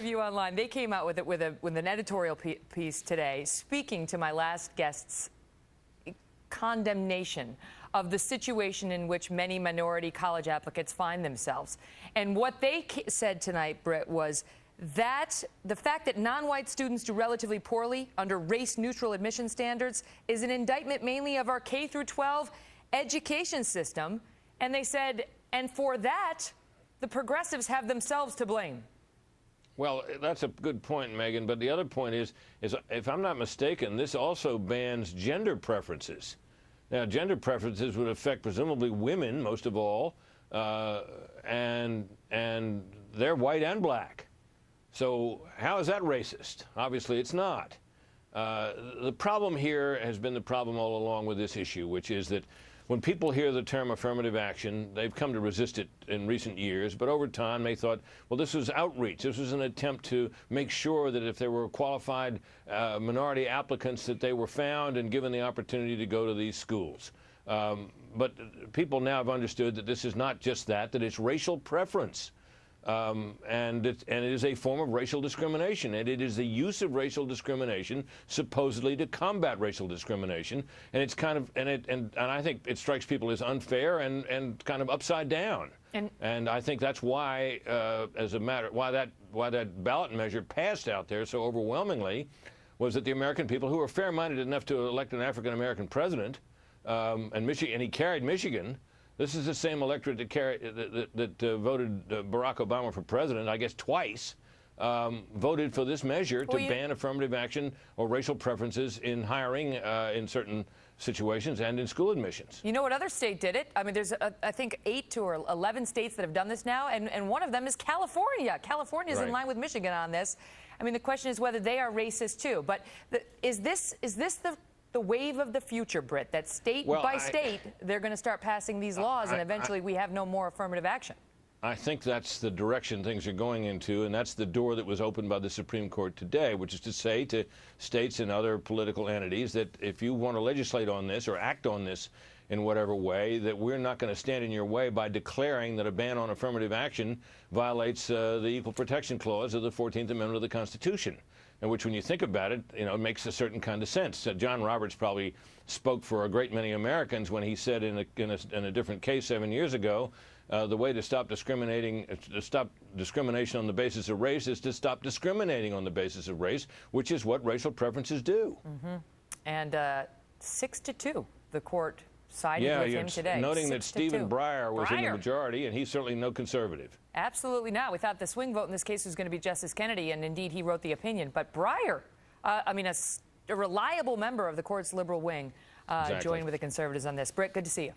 You online, they came out with an editorial piece today, speaking to my last guest's condemnation of the situation in which many minority college applicants find themselves. And what they said tonight, Britt, was that the fact that non-white students do relatively poorly under race-neutral admission standards is an indictment mainly of our K through 12 education system. And they said, and for that, the progressives have themselves to blame. Well, that's a good point, Megan. But the other point is if I'm not mistaken, this also bans gender preferences. Now, gender preferences would affect presumably women, most of all, and they're white and black. So how is that racist? Obviously, it's not. The problem here has been the problem all along with this issue, which is that when people hear the term affirmative action, they've come to resist it in recent years, but over time they thought, well, this was outreach. This was an attempt to make sure that if there were qualified minority applicants, that they were found and given the opportunity to go to these schools. But people now have understood that this is not just that it's racial preference. And it is a form of racial discrimination, and it is the use of racial discrimination supposedly to combat racial discrimination, and it's kind of and I think it strikes people as unfair and kind of upside down. And I think that's why, why that ballot measure passed out there so overwhelmingly, was that the American people, who are fair-minded enough to elect an African American president, and he carried Michigan. This is the same electorate that voted Barack Obama for president, I guess twice, voted for this measure to ban affirmative action or racial preferences in hiring in certain situations and in school admissions. You know what other state did it? I mean, there's, I think, 8 or 11 states that have done this now, and one of them is California. California is in line with Michigan on this. I mean, the question is whether they are racist, too. But is this the wave of the future, Britt, that state by state, they're going to start passing these laws, and eventually we have no more affirmative action? I think that's the direction things are going into, and that's the door that was opened by the Supreme Court today, which is to say to states and other political entities that if you want to legislate on this or act on this in whatever way, that we're not going to stand in your way by declaring that a ban on affirmative action violates the Equal Protection Clause of the 14th Amendment of the Constitution. In which, when you think about it, it makes a certain kind of sense. John Roberts probably spoke for a great many Americans when he said in a different case 7 years ago, the way to stop discrimination on the basis of race is to stop discriminating on the basis of race, which is what racial preferences do. And 6-2, the court sided with him today. Noting that Stephen Breyer was in the majority, and he's certainly no conservative. Absolutely not. We thought the swing vote in this case was going to be Justice Kennedy, and indeed he wrote the opinion. But Breyer, I mean, a reliable member of the court's liberal wing, joined with the conservatives on this. Britt, good to see you.